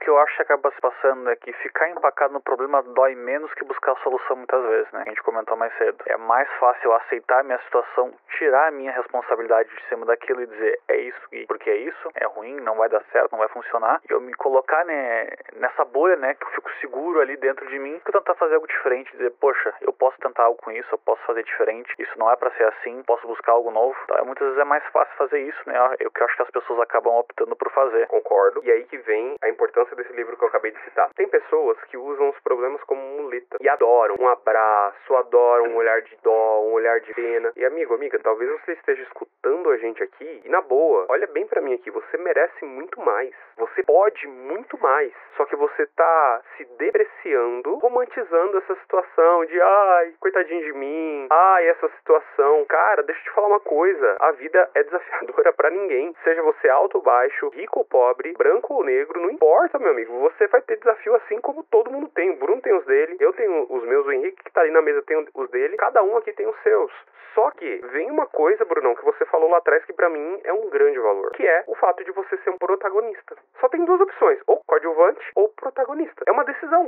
que eu acho que acaba se passando é que ficar empacado no problema dói menos que buscar a solução muitas vezes, né? A gente comentou mais cedo. É mais fácil aceitar a minha situação, tirar a minha responsabilidade de cima daquilo e dizer, é isso, porque é isso, é ruim, não vai dar certo, não vai funcionar. E eu me colocar, né, nessa bolha, né, que eu fico seguro ali dentro de mim, que eu tentar fazer algo diferente, dizer, poxa, eu posso tentar algo com isso, eu posso fazer diferente, isso não é pra ser assim, posso buscar algo novo. Então, muitas vezes é mais fácil fazer isso, né? É o que eu acho que as pessoas acabam optando por fazer. Concordo. E aí que vem a importância desse livro que eu acabei de citar. Tem pessoas que usam os problemas como muleta e adoram um abraço, adoram um olhar de dó, um olhar de pena. E amigo, amiga, talvez você esteja escutando a gente aqui e na boa, olha bem pra mim aqui, você merece muito mais. Você pode muito mais. Só que você tá se depreciando, romantizando essa situação de ai, coitadinho de mim, ai, essa situação. Cara, deixa eu te falar uma coisa, a vida é desafiadora pra ninguém. Seja você alto ou baixo, rico ou pobre, branco ou negro, não importa, meu amigo. Você vai ter desafio assim como todo mundo tem. O Bruno tem os dele, eu tenho os meus, o Henrique que tá ali na mesa tem os dele, cada um aqui tem os seus. Só que vem uma coisa, Brunão, que você falou lá atrás que pra mim é um grande valor, que é o fato de você ser um protagonista. Só tem duas opções, ou coadjuvante ou protagonista. É uma decisão.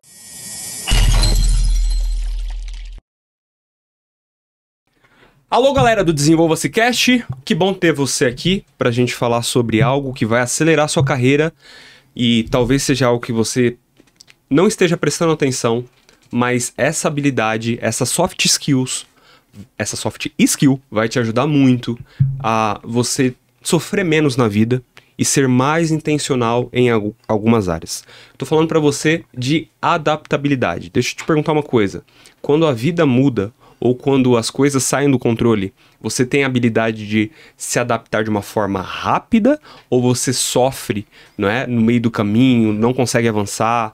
Alô, galera do Desenvolva-se Cast, que bom ter você aqui pra gente falar sobre algo que vai acelerar sua carreira e talvez seja algo que você não esteja prestando atenção, mas essa habilidade, essa soft skill vai te ajudar muito a você sofrer menos na vida e ser mais intencional em algumas áreas. Tô falando pra você de adaptabilidade. Deixa eu te perguntar uma coisa. Quando a vida muda ou quando as coisas saem do controle, você tem a habilidade de se adaptar de uma forma rápida ou você sofre, não é, no meio do caminho, não consegue avançar,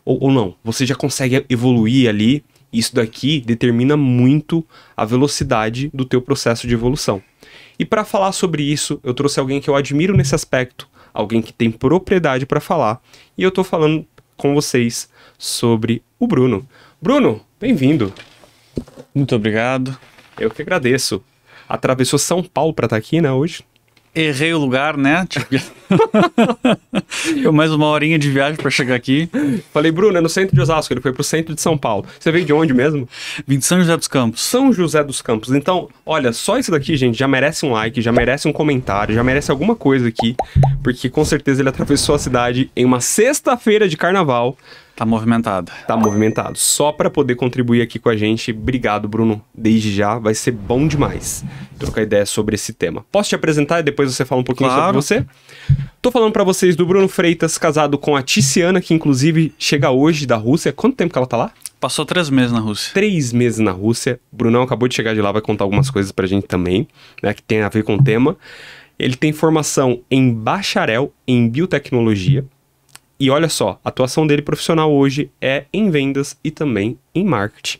ou não, você já consegue evoluir ali. Isso daqui determina muito a velocidade do teu processo de evolução. E para falar sobre isso, eu trouxe alguém que eu admiro nesse aspecto, alguém que tem propriedade para falar, e eu tô falando com vocês sobre o Bruno. Bruno, bem-vindo! Muito obrigado. Eu que agradeço. Atravessou São Paulo pra estar aqui, né, hoje? Errei o lugar, né? Eu mais uma horinha de viagem pra chegar aqui. Falei, Bruno, é no centro de Osasco, ele foi pro centro de São Paulo. Você veio de onde mesmo? Vim de São José dos Campos. São José dos Campos. Então, olha, só isso daqui, gente, já merece um like, já merece um comentário, já merece alguma coisa aqui, porque com certeza ele atravessou a cidade em uma sexta-feira de carnaval. Tá movimentado. Tá movimentado. Só pra poder contribuir aqui com a gente. Obrigado, Bruno. Desde já. Vai ser bom demais trocar ideia sobre esse tema. Posso te apresentar e depois você fala um pouquinho sobre você? Tô falando pra vocês do Bruno Freitas, casado com a Tiziana, que inclusive chega hoje da Rússia. Quanto tempo que ela tá lá? Passou 3 meses na Rússia. 3 meses na Rússia. O Brunão acabou de chegar de lá, vai contar algumas coisas pra gente também, né, que tem a ver com o tema. Ele tem formação em bacharel em biotecnologia. E olha só, a atuação dele profissional hoje é em vendas e também em marketing.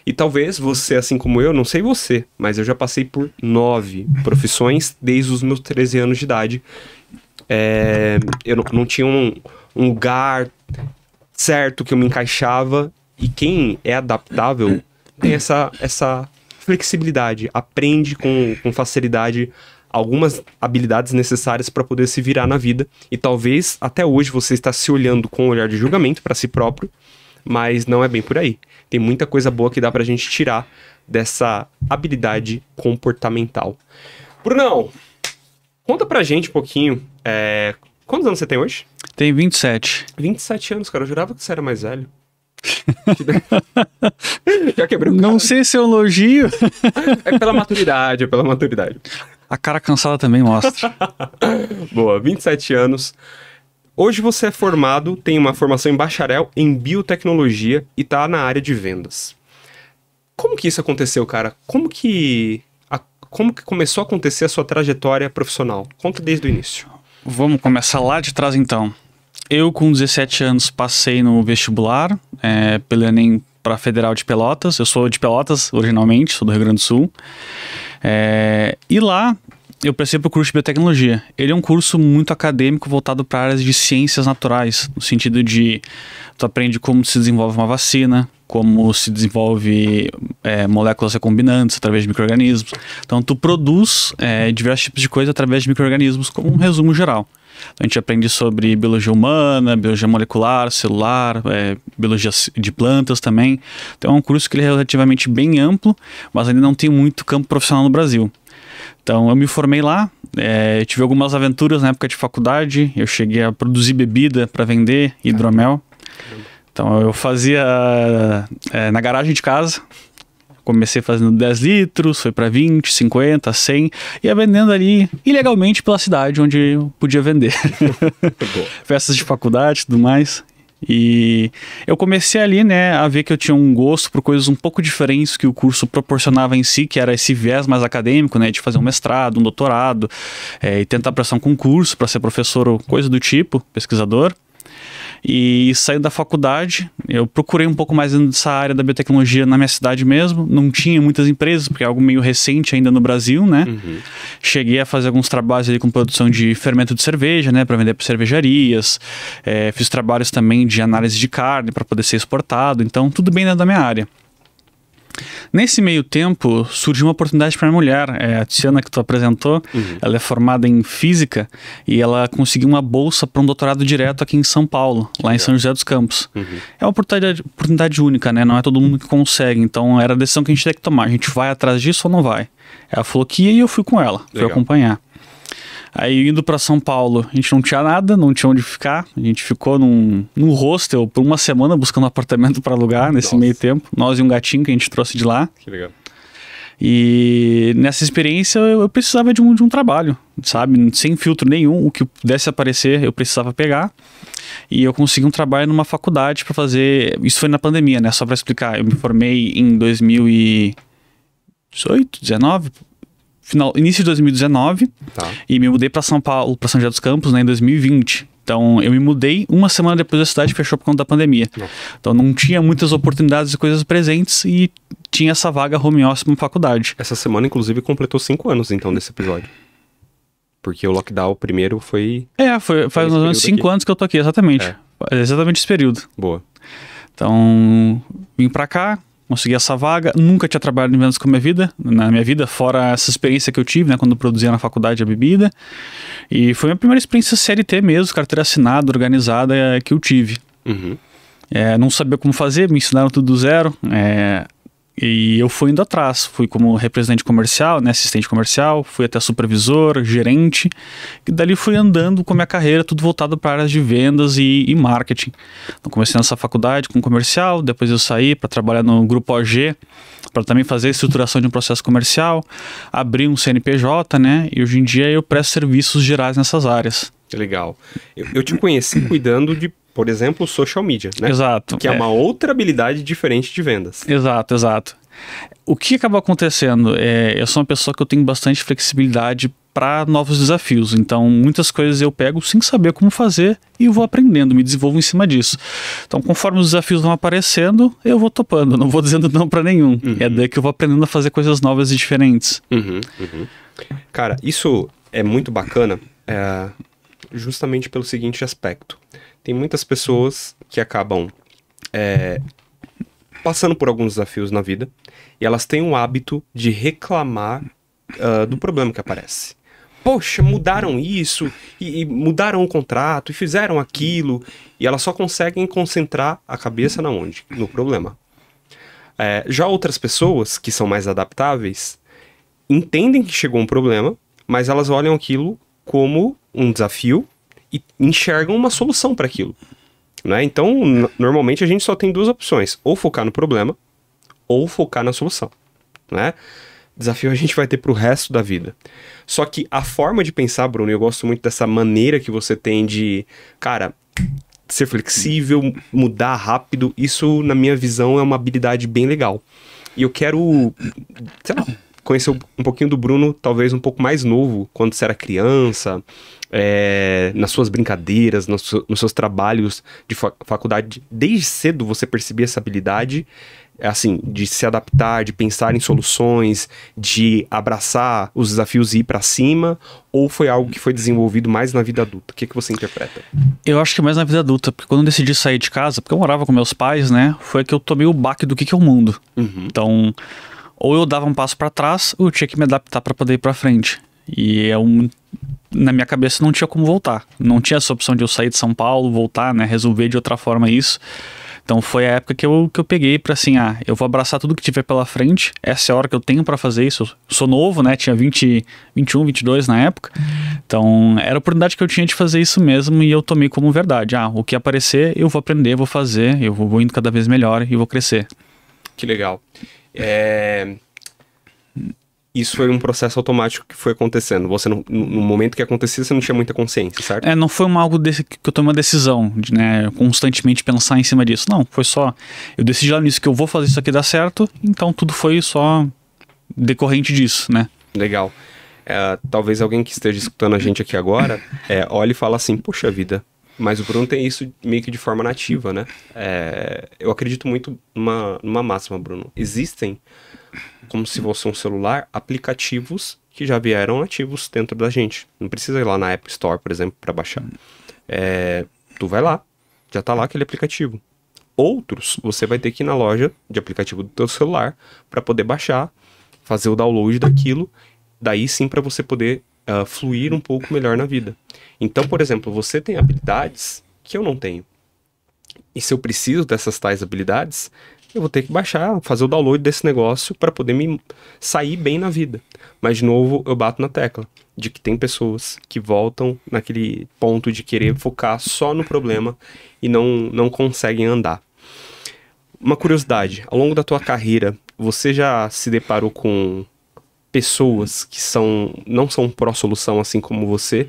E talvez você, assim como eu, não sei você, mas eu já passei por 9 profissões desde os meus 13 anos de idade. Eu não tinha um lugar certo que eu me encaixava. E quem é adaptável tem essa flexibilidade, aprende com facilidade algumas habilidades necessárias para poder se virar na vida. E talvez até hoje você está se olhando com um olhar de julgamento para si próprio, mas não é bem por aí. Tem muita coisa boa que dá pra gente tirar dessa habilidade comportamental. Brunão, conta pra gente um pouquinho, quantos anos você tem hoje? Tenho 27. 27 anos, cara. Eu jurava que você era mais velho. Já quebrei o Não sei se é um elogio. É pela maturidade, é pela maturidade. A cara cansada também mostra. Boa, 27 anos. Hoje você é formado, tem uma formação em bacharel em biotecnologia e tá na área de vendas. Como que isso aconteceu, cara? Como que começou a acontecer a sua trajetória profissional? Conta desde o início. Vamos começar lá de trás então. Eu com 17 anos passei no vestibular, pelo Enem para Federal de Pelotas. Eu sou de Pelotas originalmente, sou do Rio Grande do Sul. E lá eu prestei para o curso de biotecnologia. Ele é um curso muito acadêmico voltado para áreas de ciências naturais, no sentido de tu aprende como se desenvolve uma vacina, como se desenvolve moléculas recombinantes através de micro-organismos. Então tu produz diversos tipos de coisas através de micro-organismos, como um resumo geral. A gente aprende sobre biologia humana, biologia molecular, celular, biologia de plantas também. Então é um curso que ele é relativamente bem amplo, mas ainda não tem muito campo profissional no Brasil. Então eu me formei lá, tive algumas aventuras na época de faculdade, eu cheguei a produzir bebida para vender, hidromel. Então eu fazia na garagem de casa. Comecei fazendo 10 litros, foi para 20, 50, 100, ia vendendo ali ilegalmente pela cidade onde eu podia vender. Festas de faculdade e tudo mais. E eu comecei ali, né, a ver que eu tinha um gosto por coisas um pouco diferentes que o curso proporcionava em si, que era esse viés mais acadêmico, né, de fazer um mestrado, um doutorado, e tentar prestar um concurso para ser professor ou coisa do tipo, pesquisador. E saindo da faculdade, eu procurei um pouco mais dentro dessa área da biotecnologia na minha cidade mesmo. Não tinha muitas empresas, porque é algo meio recente ainda no Brasil, né? Cheguei a fazer alguns trabalhos ali com produção de fermento de cerveja, né? Para vender para cervejarias. Fiz trabalhos também de análise de carne para poder ser exportado. Então, tudo bem dentro da minha área. Nesse meio tempo, surgiu uma oportunidade para minha mulher, a Tiziana, que tu apresentou. Ela é formada em física e ela conseguiu uma bolsa para um doutorado direto aqui em São Paulo, lá em São José dos Campos. É uma oportunidade única, né? Não é todo mundo que consegue, então era a decisão que a gente tem que tomar. A gente vai atrás disso ou não vai? Ela falou que ia e eu fui com ela, fui acompanhar. Aí indo para São Paulo, a gente não tinha nada, não tinha onde ficar. A gente ficou num hostel por uma semana buscando um apartamento para alugar nesse meio tempo. Nós e um gatinho que a gente trouxe de lá. Que legal. E nessa experiência eu precisava de um trabalho, sabe? Sem filtro nenhum, o que pudesse aparecer eu precisava pegar. E eu consegui um trabalho numa faculdade para fazer... Isso foi na pandemia, né? Só para explicar, eu me formei em 2018, 19... início de 2019, e me mudei para São Paulo, para São José dos Campos, né, em 2020. Então, eu me mudei uma semana depois da cidade fechou por conta da pandemia. Então, não tinha muitas oportunidades e coisas presentes e tinha essa vaga home office na faculdade. Essa semana, inclusive, completou 5 anos, então, desse episódio. Porque o lockdown primeiro foi... faz mais ou menos 5 anos que eu tô aqui, exatamente. Exatamente esse período. Boa. Então, vim pra cá, consegui essa vaga, nunca tinha trabalhado em vendas na minha vida, fora essa experiência que eu tive, né, quando eu produzia na faculdade a bebida. E foi a minha primeira experiência CLT mesmo, carteira assinada, organizada, que eu tive. Não sabia como fazer, me ensinaram tudo do zero. E eu fui indo atrás, fui como representante comercial, né, assistente comercial, fui até supervisor, gerente, e dali fui andando com a minha carreira, tudo voltado para áreas de vendas e marketing. Então comecei nessa faculdade com comercial, depois eu saí para trabalhar no grupo OG, para também fazer a estruturação de um processo comercial, abri um CNPJ, né, e hoje em dia eu presto serviços gerais nessas áreas. Legal. Eu te conheci cuidando de, por exemplo, social media, né? Exato. Que é uma outra habilidade diferente de vendas. Exato. O que acabou acontecendo? Eu sou uma pessoa que eu tenho bastante flexibilidade para novos desafios. Então, muitas coisas eu pego sem saber como fazer e vou aprendendo, me desenvolvo em cima disso. Então, conforme os desafios vão aparecendo, eu vou topando, não vou dizendo não para nenhum. É daí que eu vou aprendendo a fazer coisas novas e diferentes. Cara, isso é muito bacana, justamente pelo seguinte aspecto. Tem muitas pessoas que acabam passando por alguns desafios na vida e elas têm o hábito de reclamar do problema que aparece. Poxa, mudaram isso e mudaram o contrato e fizeram aquilo, e elas só conseguem concentrar a cabeça na onde? No problema. Já outras pessoas que são mais adaptáveis entendem que chegou um problema, mas elas olham aquilo como um desafio e enxergam uma solução para aquilo, né? Então, normalmente a gente só tem duas opções: ou focar no problema, ou focar na solução, né? Desafio a gente vai ter pro resto da vida. Só que a forma de pensar, Bruno, eu gosto muito dessa maneira que você tem de, cara, ser flexível, mudar rápido. Isso, na minha visão, é uma habilidade bem legal. E eu quero, sei lá, conhecer um pouquinho do Bruno, talvez um pouco mais novo, quando você era criança, nas suas brincadeiras, nos seus trabalhos de faculdade. Desde cedo você percebia essa habilidade, assim, de se adaptar, de pensar em soluções, de abraçar os desafios e ir pra cima, ou foi algo que foi desenvolvido mais na vida adulta? O que você interpreta? Eu acho que mais na vida adulta, porque quando eu decidi sair de casa, porque eu morava com meus pais, né, foi que eu tomei o baque do que é o mundo. Então, ou eu dava um passo para trás, ou eu tinha que me adaptar para poder ir para frente. E na minha cabeça não tinha como voltar. Não tinha essa opção de eu sair de São Paulo, voltar, né? Resolver de outra forma isso. Então foi a época que eu peguei pra assim, eu vou abraçar tudo que tiver pela frente, essa é a hora que eu tenho pra fazer isso. Eu sou novo, né? Tinha 21, 22 na época. Então era a oportunidade que eu tinha de fazer isso mesmo e eu tomei como verdade. O que aparecer, eu vou aprender, vou fazer, eu vou indo cada vez melhor e vou crescer. Que legal. Isso foi um processo automático que foi acontecendo. Você, no momento que acontecia, você não tinha muita consciência, certo? Não foi algo que eu tomei uma decisão de, né, constantemente pensar em cima disso. Não, foi só... Eu decidi lá nisso que eu vou fazer isso aqui dar certo, então tudo foi só decorrente disso, né? Legal. Talvez alguém que esteja escutando a gente aqui agora, olhe e fala assim, poxa vida, mas o Bruno tem isso meio que de forma nativa, né? Eu acredito muito numa máxima, Bruno. Existem, como se fosse um celular, aplicativos que já vieram nativos dentro da gente. Não precisa ir lá na App Store, por exemplo, para baixar. Tu vai lá, já tá lá aquele aplicativo. Outros, você vai ter que ir na loja de aplicativo do teu celular para poder baixar, fazer o download daquilo, daí sim para você poder fluir um pouco melhor na vida. Então, por exemplo, você tem habilidades que eu não tenho. E se eu preciso dessas tais habilidades, eu vou ter que baixar, fazer o download desse negócio para poder me sair bem na vida. Mas, de novo, eu bato na tecla de que tem pessoas que voltam naquele ponto de querer focar só no problema e não conseguem andar. Uma curiosidade, ao longo da tua carreira, você já se deparou com pessoas que não são pró-solução assim como você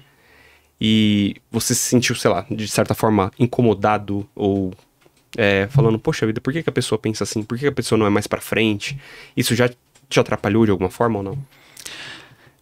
e você se sentiu, sei lá, de certa forma incomodado ou falando, poxa vida, por que a pessoa pensa assim? Por que a pessoa não é mais pra frente? Isso já te atrapalhou de alguma forma ou não?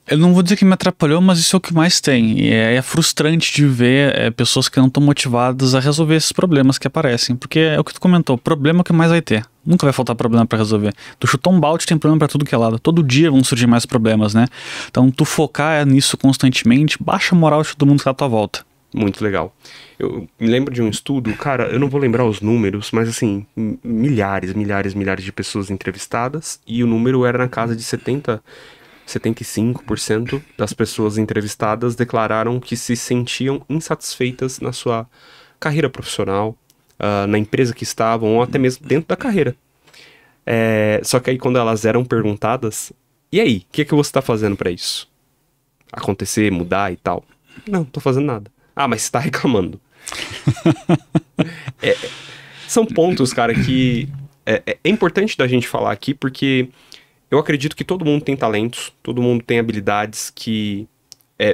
Eu não vou dizer que me atrapalhou, mas isso é o que mais tem. E é frustrante de ver pessoas que não estão motivadas a resolver esses problemas que aparecem. Porque é o que tu comentou, problema é o que mais vai ter. Nunca vai faltar problema pra resolver. Tu chutou um balde, tem problema pra tudo que é lado. Todo dia vão surgir mais problemas, né? Então tu focar nisso constantemente, baixa a moral de todo mundo que tá à tua volta. Muito legal. Eu me lembro de um estudo, cara, eu não vou lembrar os números, mas assim, milhares de pessoas entrevistadas e o número era na casa de 75% das pessoas entrevistadas declararam que se sentiam insatisfeitas na sua carreira profissional, na empresa que estavam ou até mesmo dentro da carreira. Só que aí quando elas eram perguntadas, e aí, o que você está fazendo para isso? Acontecer, mudar e tal? Não tô fazendo nada. Mas você tá reclamando. São pontos, cara, que é importante da gente falar aqui, porque eu acredito que todo mundo tem talentos, todo mundo tem habilidades que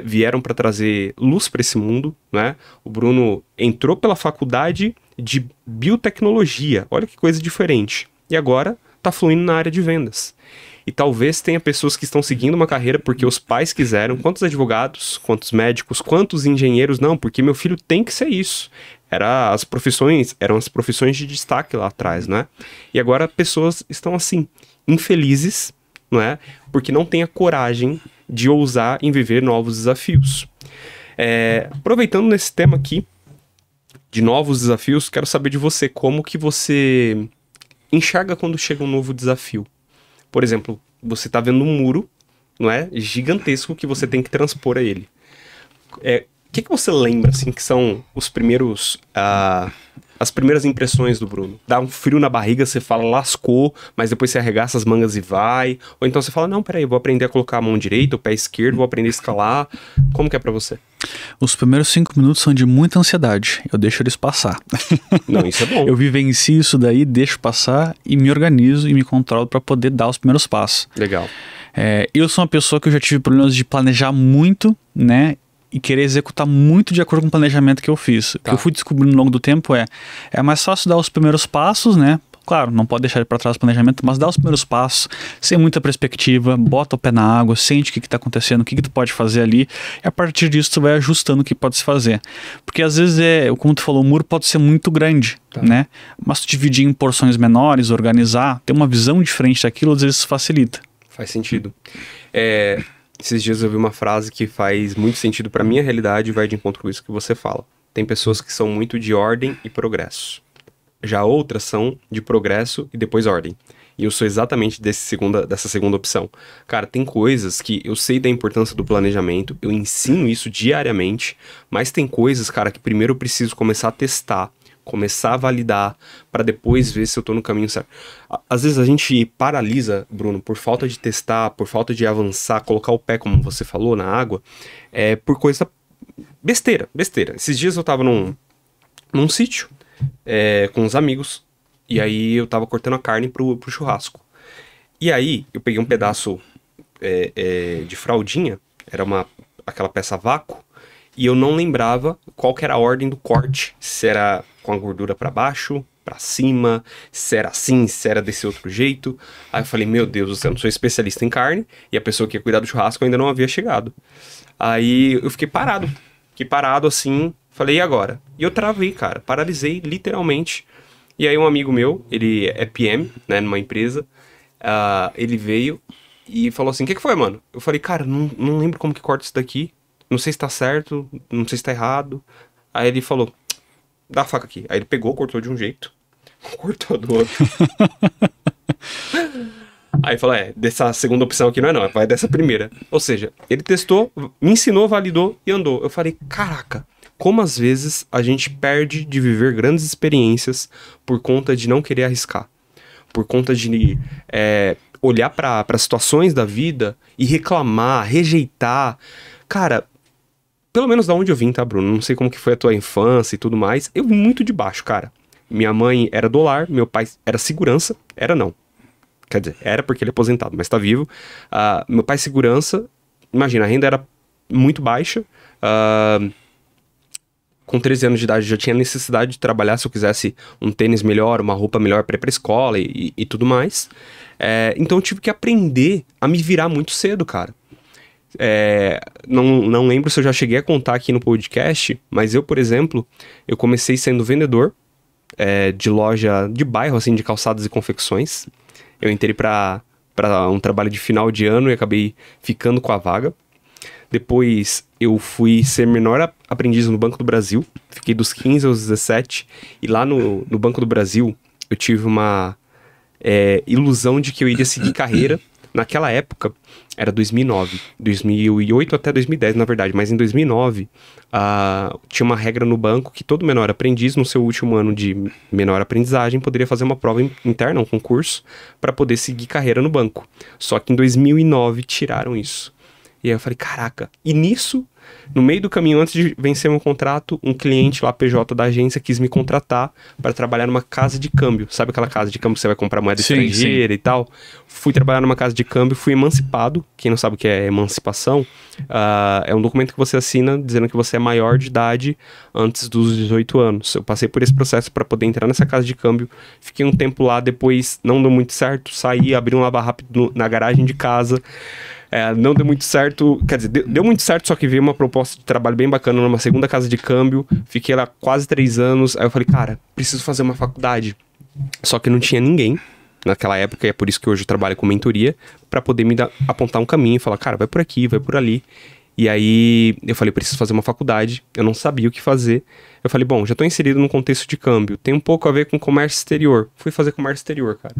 vieram para trazer luz para esse mundo, né? O Bruno entrou pela faculdade de biotecnologia, olha que coisa diferente, e agora tá fluindo na área de vendas. E talvez tenha pessoas que estão seguindo uma carreira porque os pais quiseram. Quantos advogados, quantos médicos, quantos engenheiros? Não, porque meu filho tem que ser isso. Eram as profissões de destaque lá atrás, né? E agora pessoas estão assim, infelizes, não é? Porque não têm a coragem de ousar em viver novos desafios. Aproveitando nesse tema aqui, de novos desafios, quero saber de você, como que você enxerga quando chega um novo desafio? Por exemplo, você está vendo um muro, não é, gigantesco que você tem que transpor a ele. O que você lembra, assim, que são os primeiros, as primeiras impressões do Bruno? Dá um frio na barriga, você fala, lascou, mas depois você arregaça as mangas e vai. Ou então você fala, não, peraí, eu vou aprender a colocar a mão direita, o pé esquerdo, vou aprender a escalar. Como que é pra você? Os primeiros 5 minutos são de muita ansiedade. Eu deixo eles passar. Não, isso é bom. Eu vivencio isso daí, deixo passar e me organizo e me controlo para poder dar os primeiros passos. Legal. Eu sou uma pessoa que eu já tive problemas de planejar muito, né? E querer executar muito de acordo com o planejamento que eu fiz. Tá. O que eu fui descobrindo ao longo do tempo é mais fácil dar os primeiros passos, né? Claro, não pode deixar para trás o planejamento, mas dá os primeiros passos, sem muita perspectiva, bota o pé na água, sente o que está acontecendo, o que tu pode fazer ali, e a partir disso tu vai ajustando o que pode se fazer. Porque às vezes, como tu falou, o muro pode ser muito grande, né? Mas tu dividir em porções menores, organizar, ter uma visão diferente daquilo, às vezes facilita. Faz sentido. Esses dias eu vi uma frase que faz muito sentido para minha realidade e vai de encontro com isso que você fala. Tem pessoas que são muito de ordem e progresso. Já outras são de progresso e depois ordem. E eu sou exatamente dessa segunda opção. Cara, tem coisas que eu sei da importância do planejamento, eu ensino isso diariamente, mas tem coisas, cara, que primeiro eu preciso começar a testar, começar a validar, para depois ver se eu tô no caminho certo. Às vezes a gente paralisa, Bruno, por falta de testar, por falta de avançar, colocar o pé, como você falou, na água, por coisa besteira. Esses dias eu tava num sítio, com uns amigos, e aí eu tava cortando a carne pro churrasco. E aí eu peguei um pedaço de fraldinha, era aquela peça a vácuo, e eu não lembrava qual que era a ordem do corte, se era com a gordura pra baixo, pra cima, se era assim, se era desse outro jeito. Aí eu falei, meu Deus do céu, eu não sou especialista em carne, e a pessoa que ia cuidar do churrasco ainda não havia chegado. Aí eu fiquei parado assim, falei, e agora? E eu travei, cara, paralisei literalmente. E aí um amigo meu, ele é PM, né, numa empresa, ele veio e falou assim, o que foi, mano? Eu falei, cara, não lembro como que corta isso daqui, não sei se tá certo, não sei se tá errado. Aí ele falou, dá a faca aqui. Aí ele pegou, cortou de um jeito, cortou do outro. Aí falou, dessa segunda opção aqui não, vai dessa primeira. Ou seja, ele testou, me ensinou, validou e andou. Eu falei, caraca, como às vezes a gente perde de viver grandes experiências por conta de não querer arriscar. Por conta de olhar para situações da vida e reclamar, rejeitar. Cara, pelo menos da onde eu vim, tá, Bruno? Não sei como que foi a tua infância e tudo mais. Eu vim muito de baixo, cara. Minha mãe era do lar, meu pai era segurança. Era não. Quer dizer, era porque ele é aposentado, mas tá vivo. Meu pai segurança. Imagina, a renda era muito baixa. Com 13 anos de idade já tinha necessidade de trabalhar se eu quisesse um tênis melhor, uma roupa melhor para ir pra escola e tudo mais. Então eu tive que aprender a me virar muito cedo, cara. Não lembro se eu já cheguei a contar aqui no podcast, mas eu, por exemplo, eu comecei sendo vendedor de loja de bairro, assim, de calçados e confecções. Eu entrei para um trabalho de final de ano e acabei ficando com a vaga. Depois eu fui ser menor aprendiz no Banco do Brasil, fiquei dos 15 aos 17, e lá no Banco do Brasil eu tive uma ilusão de que eu iria seguir carreira. Naquela época, era 2009, 2008 até 2010, na verdade, mas em 2009, tinha uma regra no banco que todo menor aprendiz, no seu último ano de menor aprendizagem, poderia fazer uma prova interna, um concurso, para poder seguir carreira no banco. Só que em 2009 tiraram isso. E aí eu falei, caraca, e nisso, no meio do caminho, antes de vencer meu contrato, um cliente lá, PJ da agência, quis me contratar para trabalhar numa casa de câmbio. Sabe aquela casa de câmbio que você vai comprar moeda estrangeira e tal? Fui trabalhar numa casa de câmbio, fui emancipado. Quem não sabe o que é emancipação, é um documento que você assina dizendo que você é maior de idade antes dos 18 anos. Eu passei por esse processo para poder entrar nessa casa de câmbio. Fiquei um tempo lá, depois não deu muito certo, saí, abri um lava rápido na garagem de casa. Não deu muito certo, quer dizer, deu muito certo, só que veio uma proposta de trabalho bem bacana numa segunda casa de câmbio, fiquei lá quase 3 anos, aí eu falei, cara, preciso fazer uma faculdade. Só que não tinha ninguém naquela época, e é por isso que hoje eu trabalho com mentoria, pra poder apontar um caminho e falar, cara, vai por aqui, vai por ali. E aí eu falei, preciso fazer uma faculdade, eu não sabia o que fazer. Eu falei, bom, já tô inserido num contexto de câmbio, tem um pouco a ver com comércio exterior. Fui fazer comércio exterior, cara.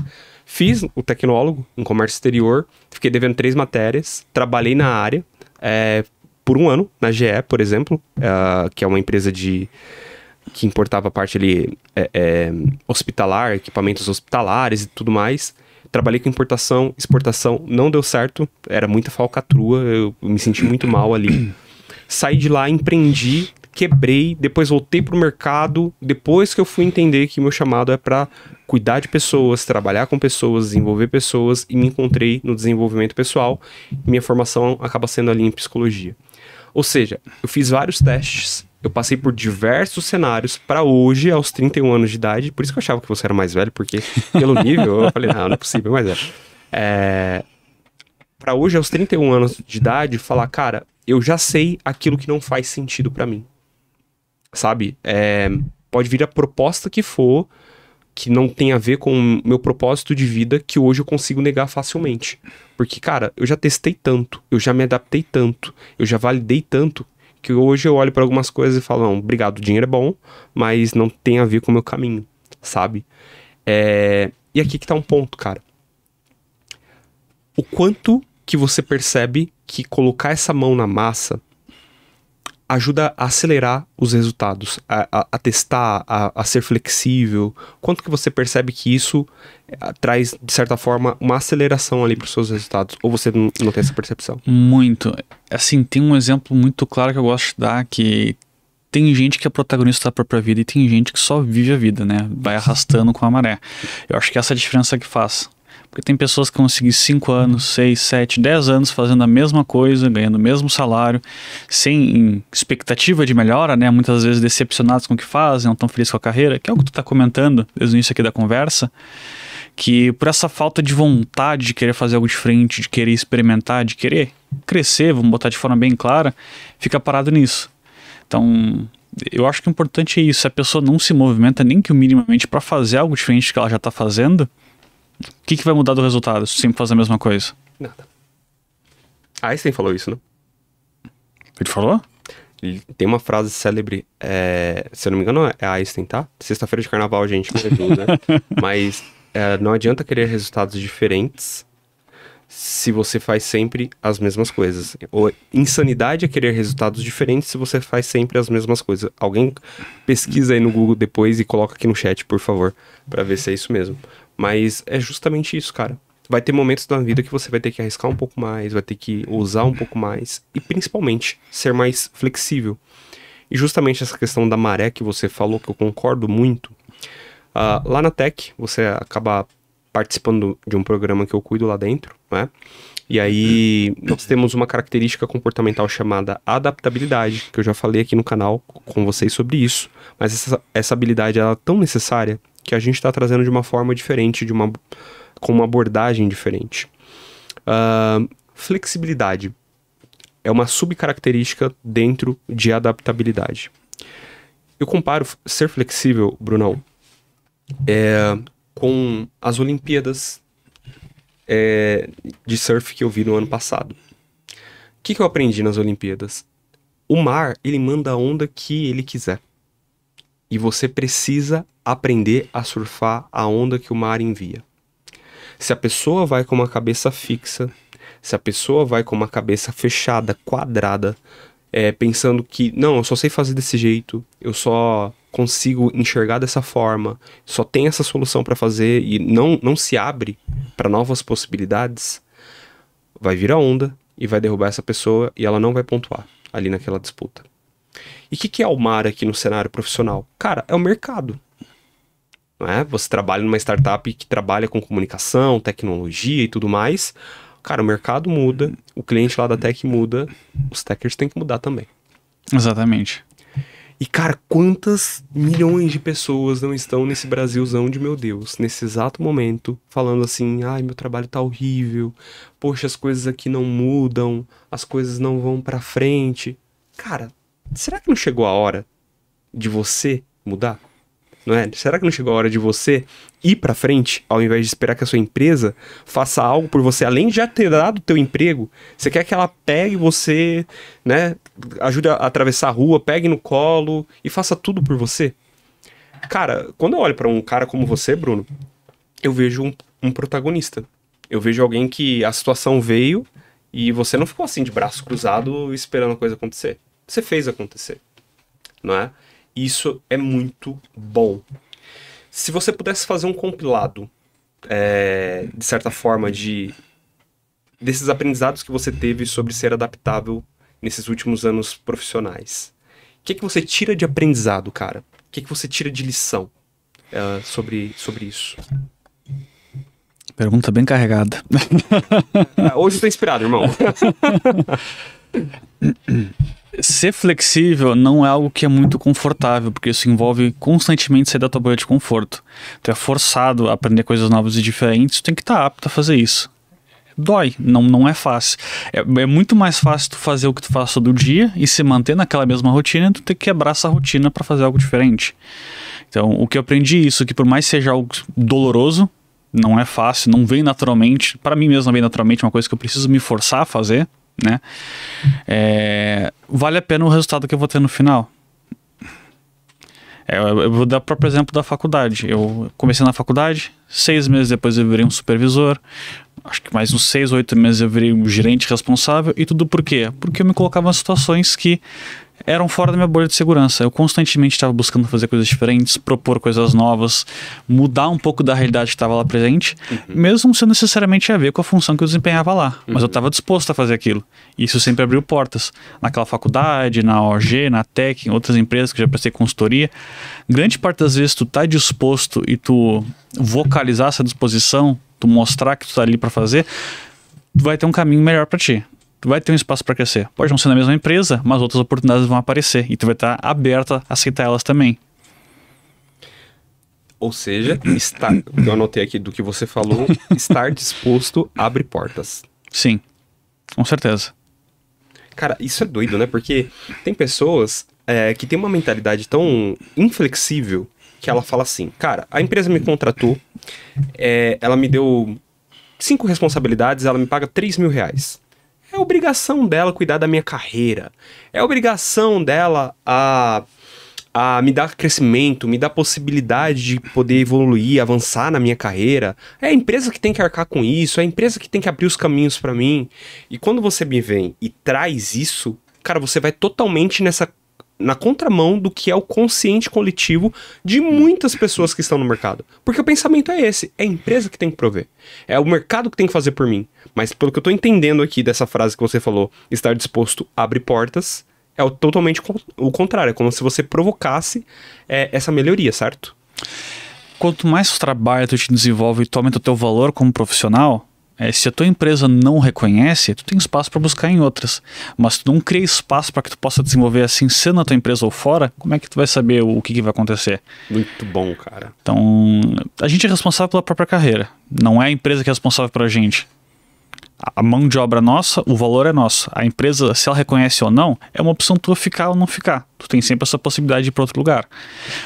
Fiz o tecnólogo em comércio exterior, fiquei devendo 3 matérias, trabalhei na área por 1 ano, na GE, por exemplo, que é uma empresa que importava parte ali hospitalar, equipamentos hospitalares e tudo mais. Trabalhei com importação, exportação, não deu certo, era muita falcatrua, eu me senti muito mal ali. Saí de lá, empreendi, quebrei, depois voltei pro mercado, depois que eu fui entender que meu chamado é para cuidar de pessoas, trabalhar com pessoas, desenvolver pessoas, e me encontrei no desenvolvimento pessoal. Minha formação acaba sendo ali em psicologia. Ou seja, eu fiz vários testes, eu passei por diversos cenários para hoje, aos 31 anos de idade, por isso que eu achava que você era mais velho, porque pelo nível, eu falei, não é possível, mas para hoje, aos 31 anos de idade, falar, cara, eu já sei aquilo que não faz sentido para mim. Sabe? Pode vir a proposta que for, que não tem a ver com o meu propósito de vida, que hoje eu consigo negar facilmente. Porque, cara, eu já testei tanto, eu já me adaptei tanto, eu já validei tanto, que hoje eu olho para algumas coisas e falo, não, obrigado, o dinheiro é bom, mas não tem a ver com o meu caminho, sabe? E aqui que tá um ponto, cara. o quanto que você percebe que colocar essa mão na massa ajuda a acelerar os resultados, a testar, a ser flexível? Quanto que você percebe que isso traz, de certa forma, uma aceleração ali para os seus resultados? Ou você não tem essa percepção? Muito. Assim, tem um exemplo muito claro que eu gosto de dar, que tem gente que é protagonista da própria vida e tem gente que só vive a vida, né? Vai arrastando com a maré. Eu acho que essa é a diferença que faz. Porque tem pessoas que vão seguir 5 anos, 6, 7, 10 anos fazendo a mesma coisa, ganhando o mesmo salário, sem expectativa de melhora, né? Muitas vezes decepcionados com o que fazem, não estão felizes com a carreira, que é o que tu está comentando desde o início aqui da conversa, que por essa falta de vontade de querer fazer algo diferente, de querer experimentar, de querer crescer, vamos botar de forma bem clara, fica parado nisso. Então, eu acho que o importante é isso, se a pessoa não se movimenta nem que minimamente para fazer algo diferente do que ela já está fazendo, o que vai mudar do resultado se sempre fazer a mesma coisa? Nada. Einstein falou isso, não? Ele falou? Tem uma frase célebre, se eu não me engano é Einstein, tá? Sexta-feira de carnaval, gente, me ajuda. Mas não adianta querer resultados diferentes se você faz sempre as mesmas coisas. Ou insanidade é querer resultados diferentes se você faz sempre as mesmas coisas. Alguém pesquisa aí no Google depois e coloca aqui no chat, por favor, pra ver se é isso mesmo. Mas é justamente isso, cara. Vai ter momentos na vida que você vai ter que arriscar um pouco mais, vai ter que usar um pouco mais e, principalmente, ser mais flexível. E justamente essa questão da maré que você falou, que eu concordo muito, lá na Tech, você acaba participando de um programa que eu cuido lá dentro, né? E aí, nós temos uma característica comportamental chamada adaptabilidade, que eu já falei aqui no canal com vocês sobre isso. Mas essa habilidade ela é tão necessária que a gente está trazendo de uma forma diferente, com uma abordagem diferente. Flexibilidade é uma subcaracterística dentro de adaptabilidade. Eu comparo ser flexível, Brunão, com as Olimpíadas de surf que eu vi no ano passado. O que eu aprendi nas Olimpíadas? O mar, ele manda a onda que ele quiser. E você precisa aprender a surfar a onda que o mar envia. Se a pessoa vai com uma cabeça fixa, se a pessoa vai com uma cabeça fechada, quadrada, pensando que, não, eu só sei fazer desse jeito, eu só consigo enxergar dessa forma, só tem essa solução para fazer e não se abre para novas possibilidades, vai vir a onda e vai derrubar essa pessoa e ela não vai pontuar ali naquela disputa. E o que é o mar aqui no cenário profissional? Cara, é o mercado. Não é? Você trabalha numa startup que trabalha com comunicação, tecnologia e tudo mais. Cara, o mercado muda, o cliente lá da tech muda, os techers têm que mudar também. Exatamente. E, cara, quantas milhões de pessoas não estão nesse Brasilzão de meu Deus, nesse exato momento, falando assim, ai, meu trabalho tá horrível, poxa, as coisas aqui não mudam, as coisas não vão pra frente. Cara, será que não chegou a hora de você mudar? Não é? Será que não chegou a hora de você ir pra frente, ao invés de esperar que a sua empresa faça algo por você, além de já ter dado o teu emprego, você quer que ela pegue você, né, ajude a atravessar a rua, pegue no colo e faça tudo por você? Cara, quando eu olho pra um cara como você, Bruno, eu vejo um protagonista. Eu vejo alguém que a situação veio e você não ficou assim de braço cruzado esperando a coisa acontecer. Você fez acontecer, não é? Isso é muito bom. Se você pudesse fazer um compilado, de certa forma, desses aprendizados que você teve sobre ser adaptável nesses últimos anos profissionais, o que você tira de aprendizado, cara? O que você tira de lição sobre isso? Pergunta bem carregada. Hoje eu tô inspirado, irmão. Ser flexível não é algo que é muito confortável, porque isso envolve constantemente sair da tua bolha de conforto. Tu é forçado a aprender coisas novas e diferentes, tu tem que estar apto a fazer isso. Dói, não é fácil. É muito mais fácil tu fazer o que tu faz todo dia e se manter naquela mesma rotina, tu ter que quebrar essa rotina para fazer algo diferente. Então, o que eu aprendi isso, que por mais seja algo doloroso, não é fácil, não vem naturalmente, para mim mesmo não vem naturalmente, uma coisa que eu preciso me forçar a fazer, né? Vale a pena o resultado que eu vou ter no final. Eu vou dar o próprio exemplo da faculdade. Eu comecei na faculdade, 6 meses depois eu virei um supervisor, acho que mais uns 6 ou 8 meses eu virei um gerente responsável. E tudo por quê? Porque eu me colocava em situações que eram fora da minha bolha de segurança. Eu constantemente estava buscando fazer coisas diferentes, propor coisas novas, mudar um pouco da realidade que estava lá presente, mesmo sem necessariamente a ver com a função que eu desempenhava lá. Mas eu estava disposto a fazer aquilo. E isso sempre abriu portas. Naquela faculdade, na OG, na Tech, em outras empresas que já prestei consultoria. Grande parte das vezes tu tá disposto e tu vocalizar essa disposição, tu mostrar que tu tá ali para fazer, tu vai ter um caminho melhor para ti. Tu vai ter um espaço para crescer. Pode não ser na mesma empresa, mas outras oportunidades vão aparecer e tu vai estar aberto a aceitar elas também. Ou seja, eu anotei aqui do que você falou, estar disposto abre portas. Sim, com certeza. Cara, isso é doido, né? Porque tem pessoas que têm uma mentalidade tão inflexível que ela fala assim, cara, a empresa me contratou, ela me deu 5 responsabilidades, ela me paga R$3.000. É obrigação dela cuidar da minha carreira. É obrigação dela a me dar crescimento, me dar possibilidade de poder evoluir, avançar na minha carreira. É a empresa que tem que arcar com isso, é a empresa que tem que abrir os caminhos pra mim. E quando você me vem e traz isso, cara, você vai totalmente na contramão do que é o consciente coletivo de muitas pessoas que estão no mercado. Porque o pensamento é esse, é a empresa que tem que prover. É o mercado que tem que fazer por mim. Mas pelo que eu tô entendendo aqui dessa frase que você falou, estar disposto abre portas, é totalmente o contrário. É como se você provocasse essa melhoria, certo? Quanto mais tu trabalha, tu te desenvolve e tu aumenta o teu valor como profissional, se a tua empresa não reconhece, tu tem espaço para buscar em outras. Mas se tu não cria espaço para que tu possa desenvolver assim, sendo na tua empresa ou fora, como é que tu vai saber o que vai acontecer? Muito bom, cara. Então, a gente é responsável pela própria carreira. Não é a empresa que é responsável por a gente. A mão de obra é nossa, o valor é nosso. A empresa, se ela reconhece ou não, é uma opção tua ficar ou não ficar. Tu tem sempre essa possibilidade de ir para outro lugar.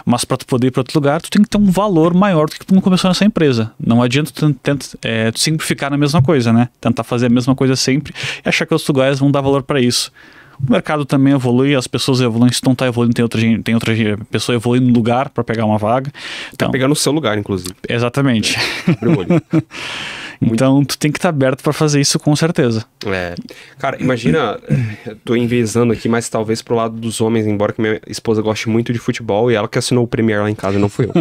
Mas para tu poder ir para outro lugar, tu tem que ter um valor maior do que tu não começou nessa empresa. Não adianta tu sempre ficar na mesma coisa, né? Tentar fazer a mesma coisa sempre e achar que outros lugares vão dar valor para isso. O mercado também evolui, as pessoas evoluem. Se não tá evoluindo, tem outra pessoa evoluindo no lugar para pegar uma vaga. Então, pegar no seu lugar, inclusive. Exatamente. Abre o olho. Então, tu tem que estar aberto para fazer isso com certeza. Cara, imagina, tô enviesando aqui, mas talvez pro lado dos homens, embora que minha esposa goste muito de futebol e ela que assinou o Premier lá em casa, não fui eu.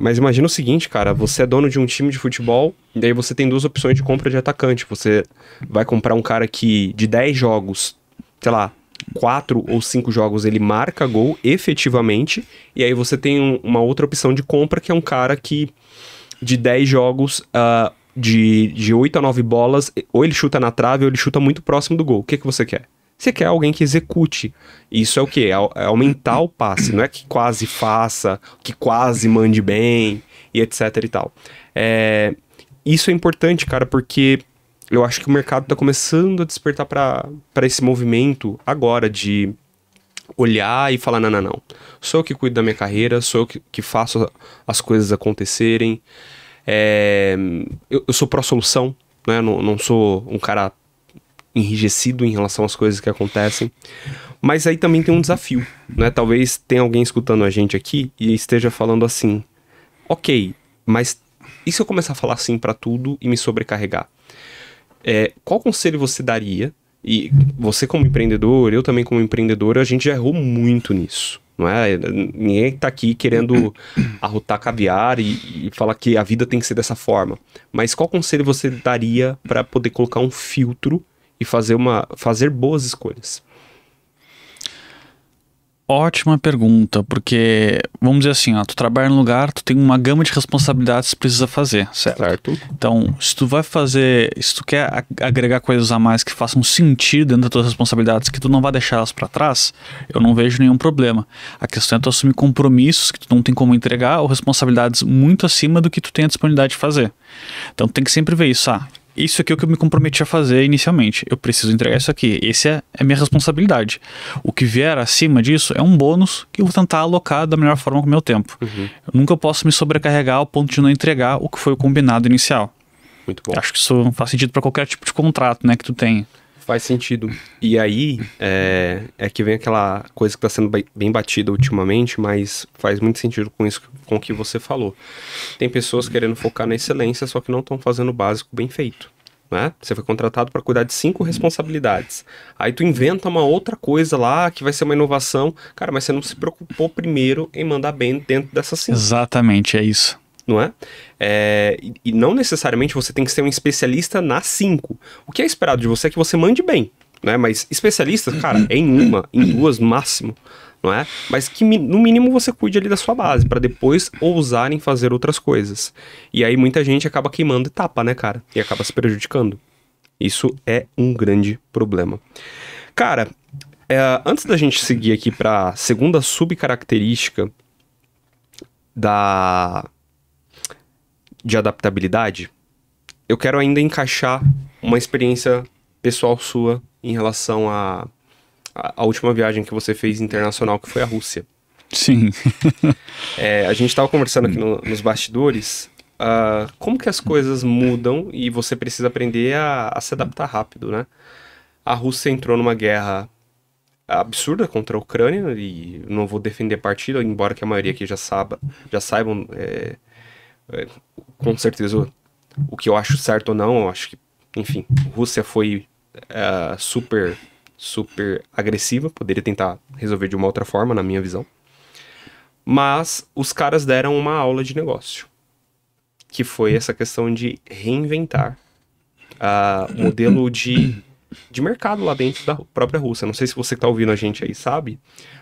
Mas imagina o seguinte, cara, você é dono de um time de futebol e daí você tem 2 opções de compra de atacante. Você vai comprar um cara que de 10 jogos, sei lá, 4 ou 5 jogos ele marca gol efetivamente, e aí você tem uma outra opção de compra que é um cara que de 10 jogos, de 8 a 9 bolas, ou ele chuta na trave ou ele chuta muito próximo do gol. O que você quer? Você quer alguém que execute. Isso é o quê? É aumentar o passe. Não é que quase faça, que quase mande bem, e etc e tal. Isso é importante, cara, porque eu acho que o mercado tá começando a despertar para esse movimento agora de olhar e falar, não. Sou eu que cuido da minha carreira, sou eu que faço as coisas acontecerem. Eu sou pró-solução, né? Não sou um cara enrijecido em relação às coisas que acontecem. Mas aí também tem um desafio, né? Talvez tenha alguém escutando a gente aqui e esteja falando assim, ok, mas e se eu começar a falar assim pra tudo e me sobrecarregar? Qual conselho você daria? E você como empreendedor, eu também como empreendedor, a gente já errou muito nisso, não é? Ninguém tá aqui querendo arrotar caviar e falar que a vida tem que ser dessa forma. Mas qual conselho você daria para poder colocar um filtro e fazer boas escolhas? Ótima pergunta, porque, vamos dizer assim, tu trabalha num lugar, tu tem uma gama de responsabilidades que tu precisa fazer, certo? Então, se tu quer agregar coisas a mais que façam sentido dentro das tuas responsabilidades, que tu não vai deixar elas pra trás, eu não vejo nenhum problema. A questão é tu assumir compromissos que tu não tem como entregar ou responsabilidades muito acima do que tu tem a disponibilidade de fazer. Então, tu tem que sempre ver isso, isso aqui é o que eu me comprometi a fazer inicialmente. Eu preciso entregar isso aqui. Essa é a minha responsabilidade. O que vier acima disso é um bônus que eu vou tentar alocar da melhor forma com o meu tempo. Eu nunca posso me sobrecarregar ao ponto de não entregar o que foi o combinado inicial. Muito bom. Acho que isso faz sentido para qualquer tipo de contrato, né, que tu tenha. Faz sentido. E aí, é que vem aquela coisa que está sendo bem batida ultimamente, mas faz muito sentido com isso, com o que você falou. Tem pessoas querendo focar na excelência, só que não estão fazendo o básico bem feito. Né? Você foi contratado para cuidar de 5 responsabilidades. Aí tu inventa uma outra coisa lá, que vai ser uma inovação. Cara, mas você não se preocupou primeiro em mandar bem dentro dessas 5. Exatamente, é isso. Não é? E não necessariamente você tem que ser um especialista nas 5. O que é esperado de você é que você mande bem, né? Mas especialista, cara, é em 1, em 2 no máximo, não é? Mas que no mínimo você cuide ali da sua base, para depois ousar em fazer outras coisas. E aí muita gente acaba queimando etapa, né, cara? E acaba se prejudicando. Isso é um grande problema. Cara, antes da gente seguir aqui para a segunda subcaracterística de adaptabilidade, eu quero ainda encaixar uma experiência pessoal sua em relação à última viagem que você fez internacional, que foi a Rússia. Sim. A gente estava conversando aqui nos bastidores, como que as coisas mudam e você precisa aprender a se adaptar rápido, né? A Rússia entrou numa guerra absurda contra a Ucrânia, e não vou defender a partida, embora que a maioria aqui já saibam com certeza o que eu acho certo ou não. Eu acho que, enfim, a Rússia foi super agressiva, poderia tentar resolver de uma outra forma, na minha visão. Mas os caras deram uma aula de negócio, que foi essa questão de reinventar o modelo de mercado lá dentro da própria Rússia. Não sei se você que tá ouvindo a gente aí sabe,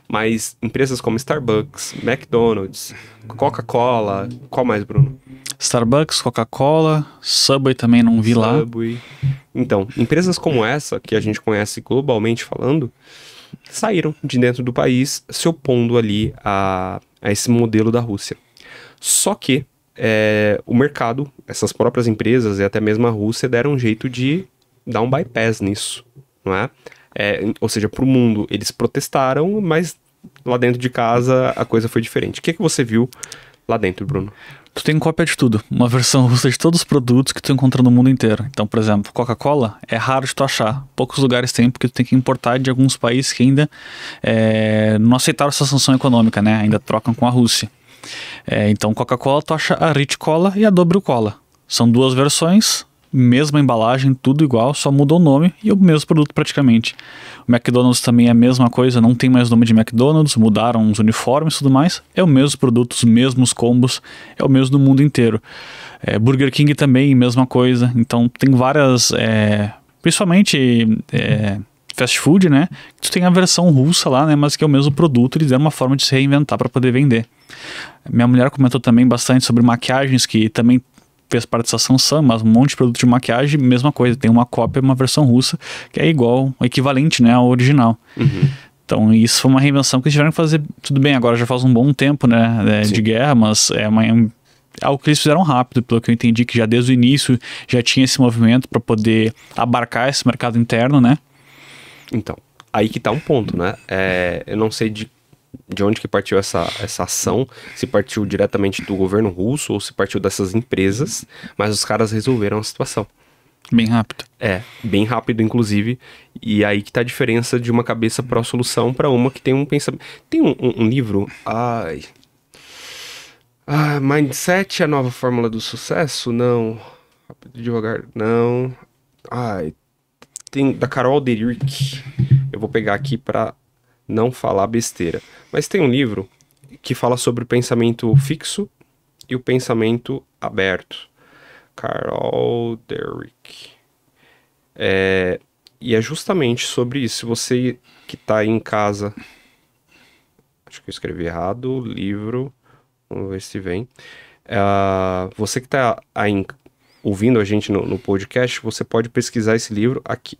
mas empresas como Starbucks, McDonald's, Coca-Cola, qual mais, Bruno? Starbucks, Coca-Cola, Subway também não vi lá. Subway. Então, empresas como essa, que a gente conhece globalmente falando, saíram de dentro do país se opondo ali a esse modelo da Rússia. Só que o mercado, essas próprias empresas e até mesmo a Rússia deram um jeito de dar um bypass nisso, não é? Ou seja, pro mundo eles protestaram, mas lá dentro de casa a coisa foi diferente. O que você viu lá dentro, Bruno? Tu tem cópia de tudo, uma versão russa de todos os produtos que tu encontra no mundo inteiro. Então, por exemplo, Coca-Cola é raro de tu achar. Poucos lugares tem, porque tu tem que importar de alguns países que ainda não aceitaram essa sanção econômica, né? Ainda trocam com a Rússia. Então, Coca-Cola, tu acha a Rit Cola e a Dobro Cola. São 2 versões, mesma embalagem, tudo igual, só mudou o nome e o mesmo produto praticamente. O McDonald's também é a mesma coisa, não tem mais nome de McDonald's, mudaram os uniformes e tudo mais, é o mesmo produto, os mesmos combos, é o mesmo do mundo inteiro. Burger King também, mesma coisa, então tem várias, principalmente fast food, né, tu tem a versão russa lá, né, mas que é o mesmo produto, eles deram uma forma de se reinventar para poder vender. Minha mulher comentou também bastante sobre maquiagens, que também fez parte dessa sanção, mas um monte de produto de maquiagem, mesma coisa, tem uma cópia, uma versão russa, que é igual, equivalente, né, ao original. Uhum. Então isso foi uma reinvenção que eles tiveram que fazer, tudo bem, agora já faz um bom tempo, né, de guerra, mas algo que eles fizeram rápido, pelo que eu entendi, que já desde o início já tinha esse movimento para poder abarcar esse mercado interno, né? Então, aí que tá um ponto, né, eu não sei de onde que partiu essa ação, se partiu diretamente do governo russo ou se partiu dessas empresas, mas os caras resolveram a situação. Bem rápido. Bem rápido, inclusive, e aí que tá a diferença de uma cabeça pró-solução para uma que tem um pensamento... Tem um livro, Mindset, a nova fórmula do sucesso? Não. Rápido, devagar, não. Tem da Carol Dweck. Eu vou pegar aqui para não falar besteira. Mas tem um livro que fala sobre o pensamento fixo e o pensamento aberto. Carol Dweck. E é justamente sobre isso. Se você que está aí em casa... Acho que eu escrevi errado. Livro. Vamos ver se vem. Você que está aí ouvindo a gente no podcast, você pode pesquisar esse livro aqui.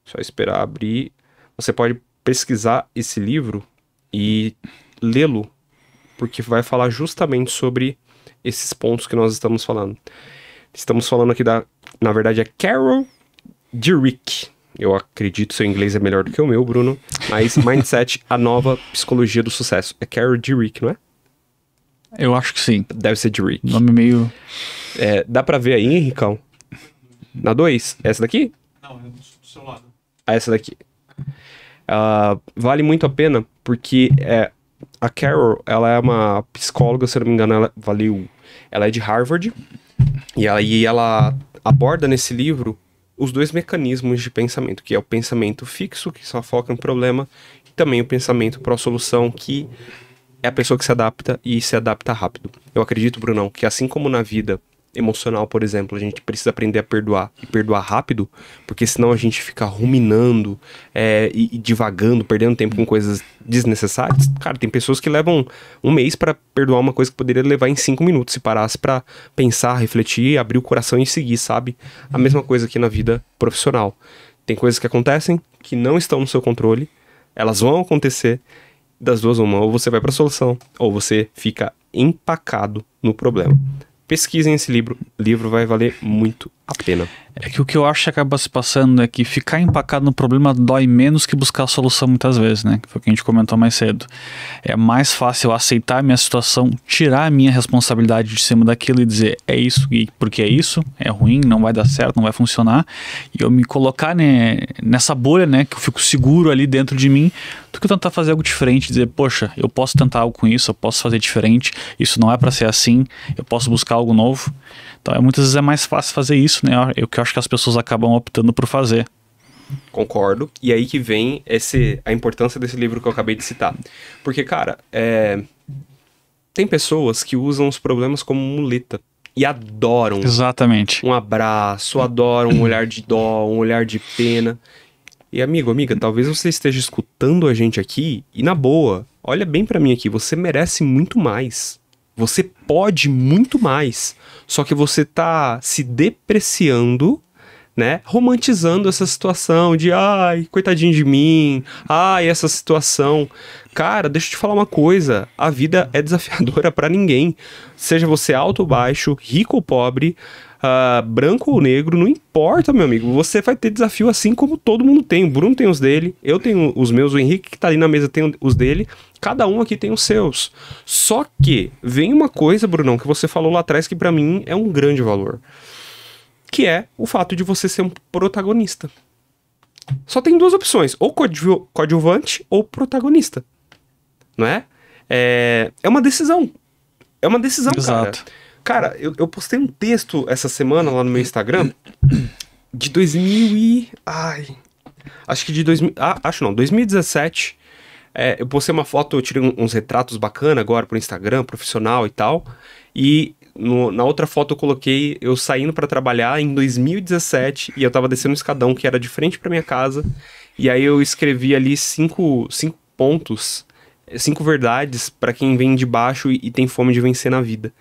Só esperar abrir. Você pode pesquisar esse livro e lê-lo, porque vai falar justamente sobre esses pontos que nós estamos falando. Estamos falando aqui na verdade, é Carol Dweck. Eu acredito que seu inglês é melhor do que o meu, Bruno. Mas Mindset, a nova psicologia do sucesso. É Carol Dweck, não é? Eu acho que sim. Deve ser Dweck. Nome meio... Dá pra ver aí, Henricão? Na 2? Essa daqui? Não, é do seu lado. Essa daqui. Vale muito a pena porque a Carol, ela é uma psicóloga, se eu não me engano, ela é de Harvard, e aí ela aborda nesse livro os dois mecanismos de pensamento, que é o pensamento fixo, que só foca no problema, e também o pensamento pró-solução, que é a pessoa que se adapta e se adapta rápido. Eu acredito, Brunão, que assim como na vida emocional, por exemplo, a gente precisa aprender a perdoar e perdoar rápido, porque senão a gente fica ruminando e divagando, perdendo tempo com coisas desnecessárias. Cara, tem pessoas que levam um mês pra perdoar uma coisa que poderia levar em 5 minutos, se parasse pra pensar, refletir, abrir o coração e seguir, sabe? A mesma coisa aqui na vida profissional. Tem coisas que acontecem que não estão no seu controle, elas vão acontecer, das duas uma, ou você vai pra solução, ou você fica empacado no problema. Pesquisem esse livro, o livro vai valer muito a pena. É que o que eu acho que acaba se passando é que ficar empacado no problema dói menos que buscar a solução muitas vezes, né? Que foi o que a gente comentou mais cedo. É mais fácil aceitar a minha situação, tirar a minha responsabilidade de cima daquilo e dizer é isso, e porque é isso, é ruim, não vai dar certo, não vai funcionar. E eu me colocar, né, nessa bolha, né, que eu fico seguro ali dentro de mim, do que eu tentar fazer algo diferente, dizer, poxa, eu posso tentar algo com isso, eu posso fazer diferente, isso não é pra ser assim, eu posso buscar algo novo. Então, muitas vezes é mais fácil fazer isso, né? É o que eu acho que as pessoas acabam optando por fazer. Concordo. E aí que vem a importância desse livro que eu acabei de citar. Porque, cara, tem pessoas que usam os problemas como muleta e adoram. Exatamente. Um abraço, adoram um olhar de dó, um olhar de pena. E amiga, talvez você esteja escutando a gente aqui e na boa, olha bem pra mim aqui, você merece muito mais. Você pode muito mais, só que você tá se depreciando, né? Romantizando essa situação de, ai, coitadinho de mim, ai, essa situação. Cara, deixa eu te falar uma coisa, a vida é desafiadora pra ninguém. Seja você alto ou baixo, rico ou pobre, branco ou negro, não importa, meu amigo. Você vai ter desafio assim como todo mundo tem. O Bruno tem os dele, eu tenho os meus, o Henrique que tá ali na mesa tem os dele. Cada um aqui tem os seus. Só que vem uma coisa, Brunão, que você falou lá atrás que pra mim é um grande valor. Que é o fato de você ser um protagonista. Só tem duas opções. Ou coadjuvante ou protagonista. Não é? É uma decisão. É uma decisão, Exato. Cara, eu postei um texto essa semana lá no meu Instagram de 2017. Eu postei uma foto, eu tirei uns retratos bacanas agora pro Instagram, profissional e tal. E na outra foto eu coloquei eu saindo pra trabalhar em 2017 e eu tava descendo um escadão que era de frente pra minha casa. E aí eu escrevi ali 5 pontos, 5 verdades pra quem vem de baixo e tem fome de vencer na vida.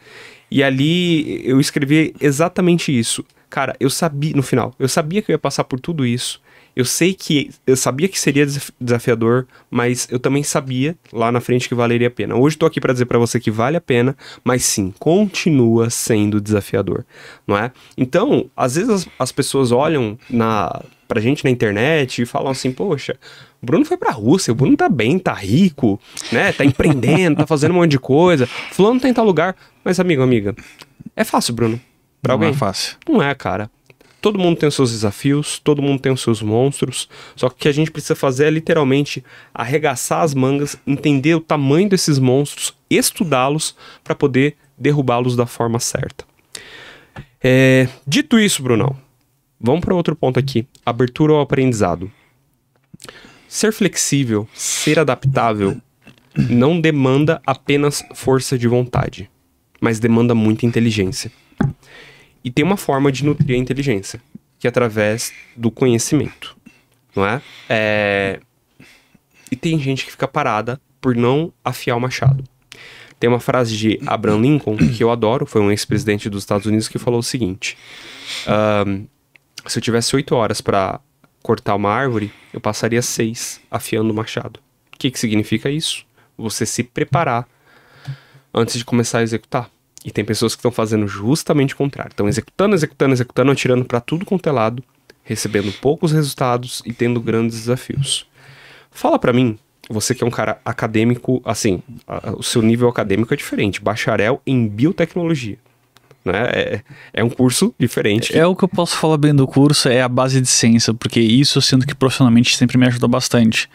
E ali eu escrevi exatamente isso. Cara, eu sabia, no final, eu sabia que eu ia passar por tudo isso. Eu sabia que seria desafiador, mas eu também sabia lá na frente que valeria a pena. Hoje tô aqui pra dizer pra você que vale a pena, mas sim, continua sendo desafiador, não é? Então, às vezes as pessoas olham pra gente na internet e falam assim, poxa, o Bruno foi pra Rússia, o Bruno tá bem, tá rico, né? Tá empreendendo, tá fazendo um monte de coisa, fulano tá em tal lugar. Mas amiga, é fácil, Bruno? Pra alguém? Não é fácil. Não é, cara. Todo mundo tem os seus desafios, todo mundo tem os seus monstros, só que o que a gente precisa fazer é literalmente arregaçar as mangas, entender o tamanho desses monstros, estudá-los para poder derrubá-los da forma certa. Dito isso, Brunão, vamos para outro ponto aqui, abertura ao aprendizado. Ser flexível, ser adaptável, não demanda apenas força de vontade, mas demanda muita inteligência. E tem uma forma de nutrir a inteligência, que é através do conhecimento, não é? E tem gente que fica parada por não afiar o machado. Tem uma frase de Abraham Lincoln, que eu adoro, foi um ex-presidente dos Estados Unidos, que falou o seguinte, se eu tivesse 8 horas para cortar uma árvore, eu passaria 6 afiando o machado. O que significa isso? Você se preparar antes de começar a executar. E tem pessoas que estão fazendo justamente o contrário. Estão executando, atirando para tudo quanto é lado, recebendo poucos resultados e tendo grandes desafios. Fala para mim, você que é um cara acadêmico, assim, o seu nível acadêmico é diferente, bacharel em biotecnologia, né? É um curso diferente. É o que eu posso falar bem do curso, é a base de ciência, porque isso eu sinto que profissionalmente sempre me ajuda bastante.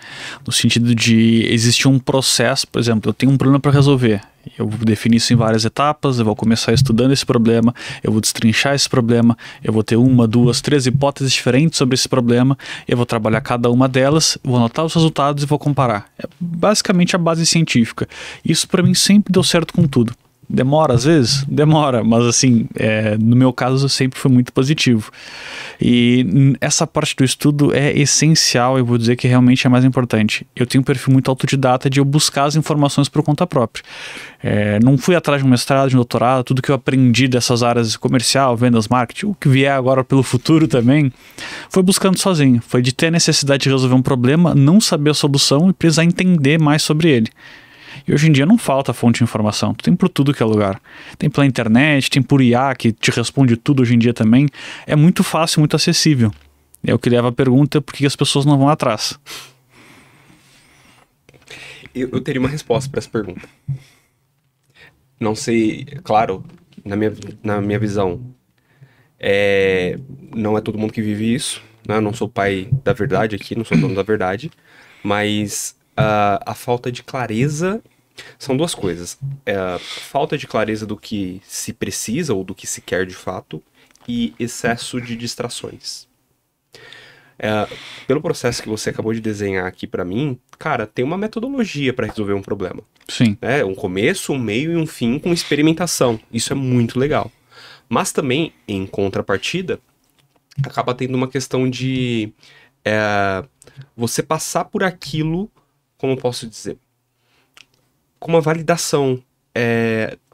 No sentido de existir um processo, por exemplo, eu tenho um problema para resolver. Eu vou definir isso em várias etapas, eu vou começar estudando esse problema, eu vou destrinchar esse problema, eu vou ter 1, 2, 3 hipóteses diferentes sobre esse problema, eu vou trabalhar cada uma delas, vou anotar os resultados e vou comparar. É basicamente a base científica. Isso para mim sempre deu certo com tudo. Demora às vezes? Demora, mas assim, no meu caso sempre foi muito positivo. E essa parte do estudo é essencial, eu vou dizer que realmente é mais importante. Eu tenho um perfil muito autodidata de eu buscar as informações por conta própria. Não fui atrás de um mestrado, de um doutorado, tudo que eu aprendi dessas áreas comercial, vendas, marketing, o que vier agora pelo futuro também, foi buscando sozinho. Foi de ter a necessidade de resolver um problema, não saber a solução e precisar entender mais sobre ele. E hoje em dia não falta fonte de informação, tem por tudo que é lugar. Tem pela internet, tem por IA que te responde tudo hoje em dia também. É muito fácil, muito acessível. É o que leva a pergunta, por que as pessoas não vão atrás? Eu teria uma resposta para essa pergunta. Não sei, claro, na minha visão, não é todo mundo que vive isso, né? Eu não sou pai da verdade aqui, não sou dono da verdade, mas a falta de clareza são duas coisas. Falta de clareza do que se precisa ou do que se quer de fato e excesso de distrações. Pelo processo que você acabou de desenhar aqui pra mim, cara, tem uma metodologia pra resolver um problema. Sim. Um começo, um meio e um fim com experimentação. Isso é muito legal. Mas também, em contrapartida, acaba tendo uma questão de você passar por aquilo, como eu posso dizer, com uma validação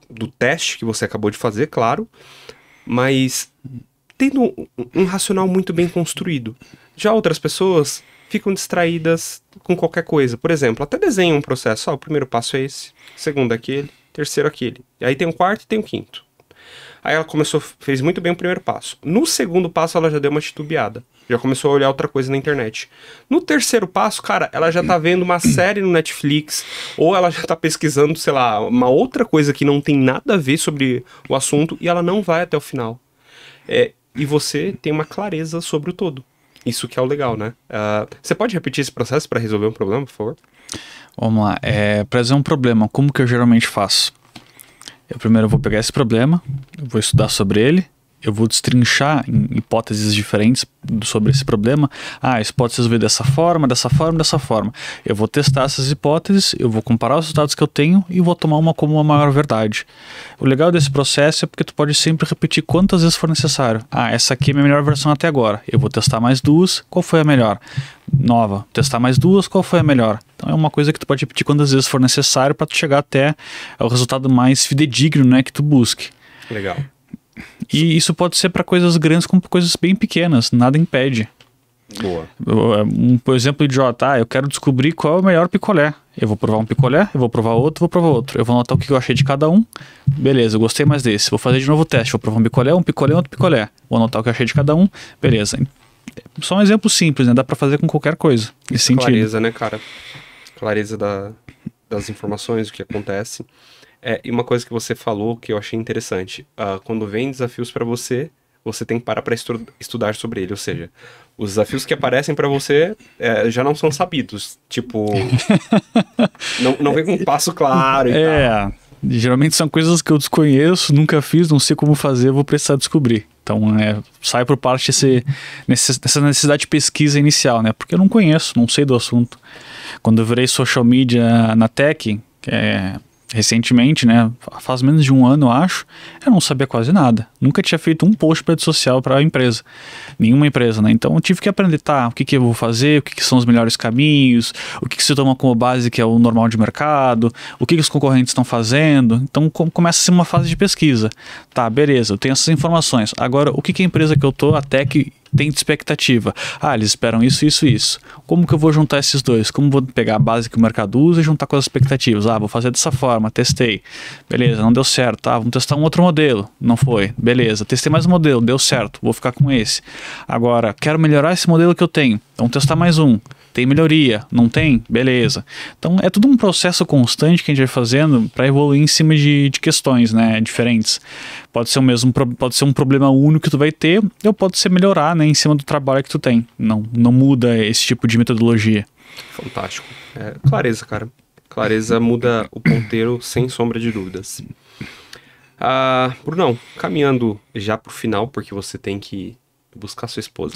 do teste que você acabou de fazer, claro, mas tendo um racional muito bem construído. Já outras pessoas ficam distraídas com qualquer coisa. Por exemplo, até desenham um processo. O primeiro passo é esse, o segundo é aquele, terceiro aquele. E aí tem o quarto e tem o quinto. Aí ela fez muito bem o primeiro passo. No segundo passo ela já deu uma titubeada. Já começou a olhar outra coisa na internet. No terceiro passo, cara, ela já tá vendo uma série no Netflix, ou ela já tá pesquisando, sei lá, uma outra coisa que não tem nada a ver sobre o assunto, e ela não vai até o final. E você tem uma clareza sobre o todo. Isso que é o legal, né? Você pode repetir esse processo para resolver um problema, por favor? Vamos lá. Para resolver um problema, como que eu geralmente faço? Eu primeiro vou pegar esse problema, eu vou estudar sobre ele, eu vou destrinchar em hipóteses diferentes sobre esse problema. Isso pode se resolver dessa forma, dessa forma, dessa forma. Eu vou testar essas hipóteses, eu vou comparar os resultados que eu tenho e vou tomar uma como uma maior verdade. O legal desse processo é porque tu pode sempre repetir quantas vezes for necessário. Essa aqui é a minha melhor versão até agora. Eu vou testar mais duas, qual foi a melhor? Nova, testar mais duas, qual foi a melhor? Então é uma coisa que tu pode repetir quantas vezes for necessário para tu chegar até o resultado mais fidedigno, né, que tu busque. Legal. E isso pode ser para coisas grandes como para coisas bem pequenas, nada impede. Boa. Por exemplo, idiota, eu quero descobrir qual é o melhor picolé. Eu vou provar um picolé, eu vou provar outro, vou provar outro. Eu vou anotar o que eu achei de cada um. Beleza, eu gostei mais desse. Vou fazer de novo o teste, vou provar um picolé, outro picolé. Vou anotar o que eu achei de cada um. Beleza. Só um exemplo simples, né? Dá pra fazer com qualquer coisa. Clareza, né, cara? Clareza das informações, do que acontece. E uma coisa que você falou que eu achei interessante. Quando vem desafios pra você, você tem que parar pra estudar sobre ele. Ou seja, os desafios que aparecem pra você já não são sabidos. Tipo, não vem com um passo claro e tal. Geralmente são coisas que eu desconheço, nunca fiz, não sei como fazer, vou precisar descobrir. Então, sai por parte dessa necessidade de pesquisa inicial, né? Porque eu não conheço, não sei do assunto. Quando eu virei social media na Tech, recentemente, né, faz menos de um ano, eu acho, eu não sabia quase nada. Nunca tinha feito um post para rede social para a empresa. Nenhuma empresa, né? Então eu tive que aprender, o que eu vou fazer, o que são os melhores caminhos, o que se toma como base que é o normal de mercado, o que os concorrentes estão fazendo. Então começa a ser uma fase de pesquisa. Beleza, eu tenho essas informações. Agora, o que a empresa que eu tô, a Tech, tem de expectativa? Eles esperam isso, isso, isso. Como que eu vou juntar esses dois? Como vou pegar a base que o mercado usa e juntar com as expectativas? Vou fazer dessa forma, testei. Beleza, não deu certo. Vamos testar um outro modelo. Não foi. Beleza, testei mais um modelo, deu certo. Vou ficar com esse. Agora, quero melhorar esse modelo que eu tenho. Vamos testar mais um. Tem melhoria? Não tem? Beleza. Então é tudo um processo constante que a gente vai fazendo para evoluir em cima de questões, né, diferentes. Pode ser pode ser um problema único que tu vai ter, ou pode ser melhorar, né, em cima do trabalho que tu tem. Não muda esse tipo de metodologia. Fantástico. Clareza, cara. Clareza muda o ponteiro sem sombra de dúvidas. Brunão, caminhando já pro final, porque você tem que buscar sua esposa.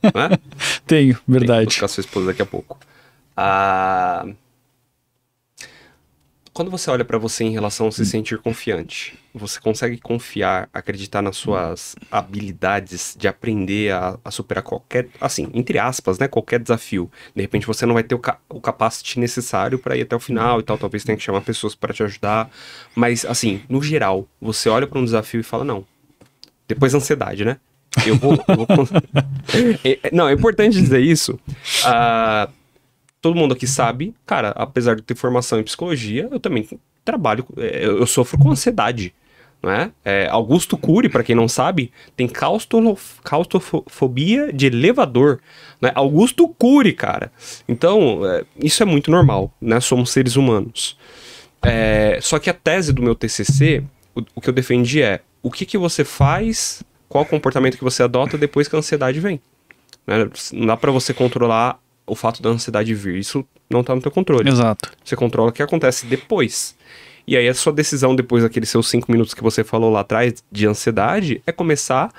Não é? Tenho, verdade. Tem que buscar sua esposa daqui a pouco. Quando você olha pra você em relação a se sentir confiante, você consegue confiar, acreditar nas suas habilidades de aprender a superar qualquer, assim, entre aspas, né, qualquer desafio. De repente você não vai ter o capacity necessário pra ir até o final e tal, talvez tenha que chamar pessoas pra te ajudar, mas assim, no geral, você olha pra um desafio e fala, não. Depois ansiedade, né? Eu vou Não, é importante dizer isso. Todo mundo aqui sabe, cara, apesar de ter formação em psicologia, eu também trabalho, eu sofro com ansiedade, não é? Augusto Cury, pra quem não sabe, tem claustrofobia de elevador, né? Augusto Cury, cara. Então, isso é muito normal, né? Somos seres humanos. Só que a tese do meu TCC, o que eu defendi o que você faz, qual o comportamento que você adota depois que a ansiedade vem, né? Não dá pra você controlar o fato da ansiedade vir, isso não tá no teu controle. Exato. Você controla o que acontece depois. E aí a sua decisão depois daqueles seus 5 minutos que você falou lá atrás de ansiedade é começar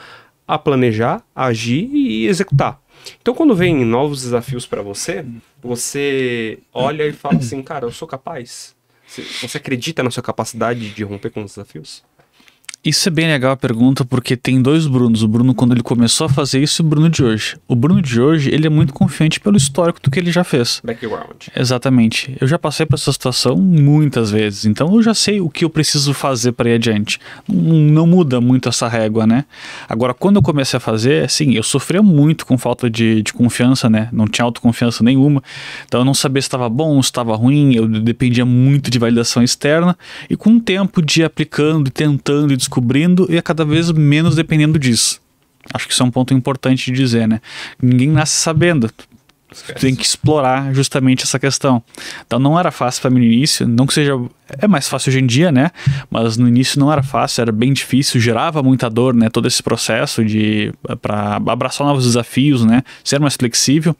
a planejar, a agir e executar. Então quando vem novos desafios pra você, você olha e fala assim, cara, eu sou capaz? Você acredita na sua capacidade de romper com os desafios? Isso é bem legal a pergunta, porque tem dois Brunos. O Bruno quando ele começou a fazer isso e o Bruno de hoje. O Bruno de hoje, ele é muito confiante pelo histórico do que ele já fez. Background. Exatamente. Eu já passei por essa situação muitas vezes, então eu já sei o que eu preciso fazer para ir adiante. Não muda muito essa régua, né? Agora, quando eu comecei a fazer, assim, eu sofria muito com falta de confiança, né? Não tinha autoconfiança nenhuma, então eu não sabia se estava bom, se estava ruim, eu dependia muito de validação externa, e com o tempo de ir aplicando e tentando e descobrindo, e cada vez menos dependendo disso. Acho que isso é um ponto importante de dizer, né? Ninguém nasce sabendo. Tu tem que explorar justamente essa questão. Então não era fácil para mim no início, não que seja... É mais fácil hoje em dia, né? Mas no início não era fácil, era bem difícil, gerava muita dor, né? Todo esse processo para abraçar novos desafios, né? Ser mais flexível.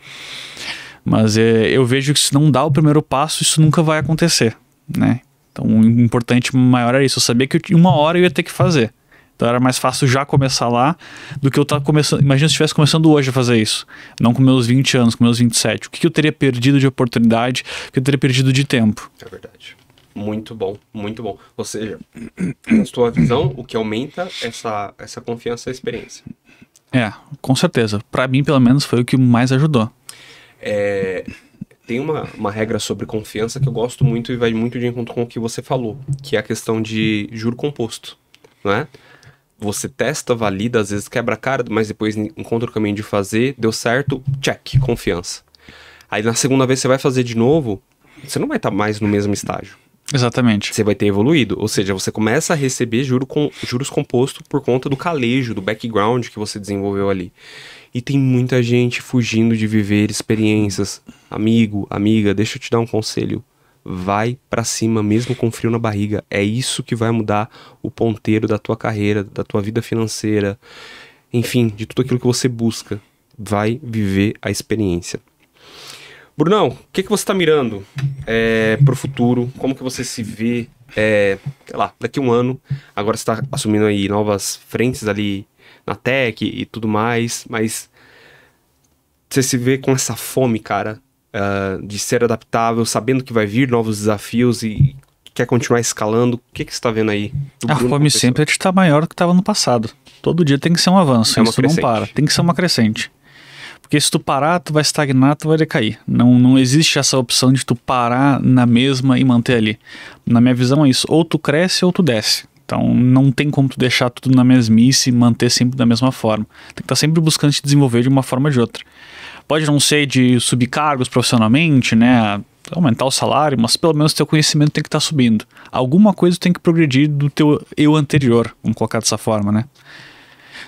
Mas eu vejo que se não dá o primeiro passo, isso nunca vai acontecer, né? Então o importante maior era isso, eu sabia que uma hora eu ia ter que fazer. Então era mais fácil já começar lá do que eu estar começando. Imagina se eu estivesse começando hoje a fazer isso. Não com meus 20 anos, com meus 27. O que eu teria perdido de oportunidade, o que eu teria perdido de tempo. É verdade. Muito bom, muito bom. Ou seja, na sua visão, o que aumenta essa confiança e experiência. Com certeza. Pra mim, pelo menos, foi o que mais ajudou. Tem uma regra sobre confiança que eu gosto muito e vai muito de encontro com o que você falou, que é a questão de juro composto, não é? Você testa, valida, às vezes quebra a cara, mas depois encontra o caminho de fazer, deu certo, check, confiança. Aí na segunda vez você vai fazer de novo, você não vai estar mais no mesmo estágio. Exatamente. Você vai ter evoluído, ou seja, você começa a receber juros compostos por conta do calejo, do background que você desenvolveu ali. E tem muita gente fugindo de viver experiências. Amigo, amiga, deixa eu te dar um conselho. Vai pra cima mesmo com frio na barriga. É isso que vai mudar o ponteiro da tua carreira, da tua vida financeira. Enfim, de tudo aquilo que você busca. Vai viver a experiência. Brunão, o que você tá mirando pro futuro? Como que você se vê, sei lá, daqui a um ano? Agora você tá assumindo aí novas frentes ali na tech e tudo mais, mas você se vê com essa fome, cara, de ser adaptável, sabendo que vai vir novos desafios e quer continuar escalando. O que você tá vendo aí? A fome sempre é de estar maior do que estava no passado. Todo dia tem que ser um avanço, isso não para, tem que ser uma crescente. Porque se tu parar, tu vai estagnar, tu vai decair. Não existe essa opção de tu parar na mesma e manter ali. Na minha visão é isso, ou tu cresce ou tu desce. Então não tem como tu deixar tudo na mesmice e manter sempre da mesma forma. Tem que estar sempre buscando se desenvolver de uma forma ou de outra. Pode não ser de subir cargos profissionalmente, né, aumentar o salário, mas pelo menos teu conhecimento tem que estar subindo. Alguma coisa tem que progredir do teu eu anterior, vamos colocar dessa forma, né.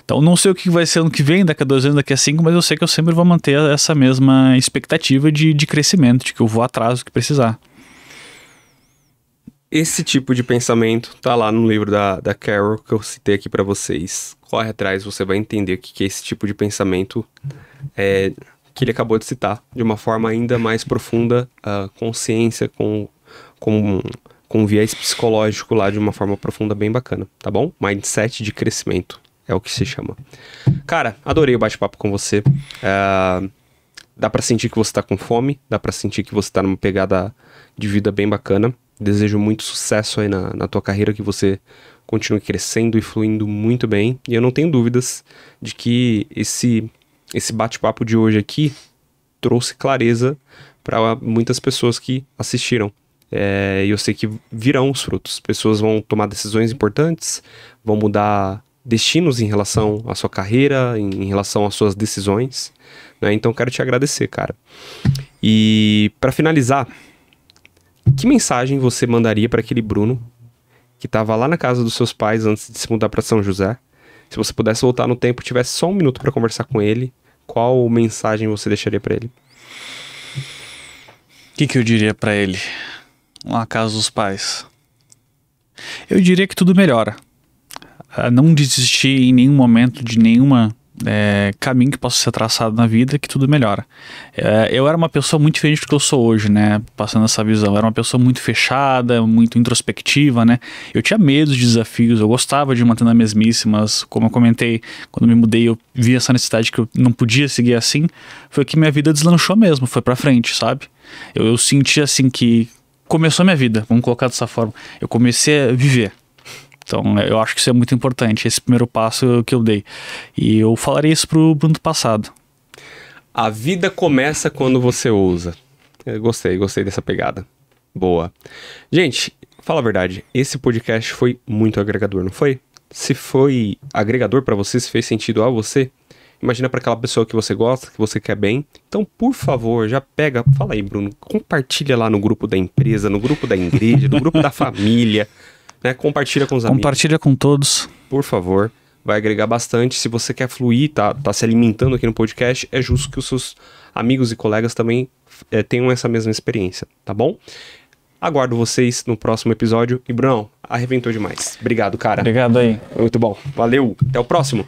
Então, não sei o que vai ser ano que vem, daqui a 2 anos, daqui a 5, mas eu sei que eu sempre vou manter essa mesma expectativa de crescimento, de que eu vou atrás do que precisar. Esse tipo de pensamento tá lá no livro da Carol que eu citei aqui pra vocês. Corre atrás, você vai entender o que é esse tipo de pensamento que ele acabou de citar, de uma forma ainda mais profunda, consciência com viés psicológico lá, de uma forma profunda bem bacana, tá bom? Mindset de crescimento é o que se chama. Cara, adorei o bate-papo com você. Dá pra sentir que você tá com fome, dá pra sentir que você tá numa pegada de vida bem bacana. Desejo muito sucesso aí na tua carreira, que você continue crescendo e fluindo muito bem. E eu não tenho dúvidas de que esse bate-papo de hoje aqui trouxe clareza para muitas pessoas que assistiram. E eu sei que virão os frutos. Pessoas vão tomar decisões importantes, vão mudar destinos em relação à sua carreira, em relação às suas decisões, né? Então quero te agradecer, cara. E para finalizar, que mensagem você mandaria para aquele Bruno que estava lá na casa dos seus pais antes de se mudar para São José? Se você pudesse voltar no tempo, tivesse só 1 minuto para conversar com ele, qual mensagem você deixaria para ele? O que eu diria para ele lá na casa dos pais? Eu diria que tudo melhora. Não desistir em nenhum momento de nenhuma caminho que possa ser traçado na vida, que tudo melhora. Eu era uma pessoa muito diferente do que eu sou hoje, né? Passando essa visão. Eu era uma pessoa muito fechada, muito introspectiva, né? Eu tinha medo de desafios, eu gostava de manter na mesmice, mas como eu comentei, quando me mudei, eu vi essa necessidade que eu não podia seguir assim. Foi que minha vida deslanchou mesmo, foi pra frente, sabe? Eu senti assim que começou a minha vida, vamos colocar dessa forma. Eu comecei a viver. Então, eu acho que isso é muito importante, esse primeiro passo que eu dei. E eu falaria isso pro Bruno do passado. A vida começa quando você ousa. Eu gostei dessa pegada. Boa. Gente, fala a verdade, esse podcast foi muito agregador, não foi? Se foi agregador pra você, se fez sentido a você, imagina pra aquela pessoa que você gosta, que você quer bem. Então, por favor, já pega, fala aí, Bruno, compartilha lá no grupo da empresa, no grupo da igreja, no grupo da família, né? Compartilha com os amigos. Compartilha com todos. Por favor, vai agregar bastante. Se você quer fluir, tá se alimentando aqui no podcast, é justo que os seus amigos e colegas também tenham essa mesma experiência, tá bom? Aguardo vocês no próximo episódio. E, Brunão, arrebentou demais. Obrigado, cara. Obrigado aí. Muito bom. Valeu. Até o próximo.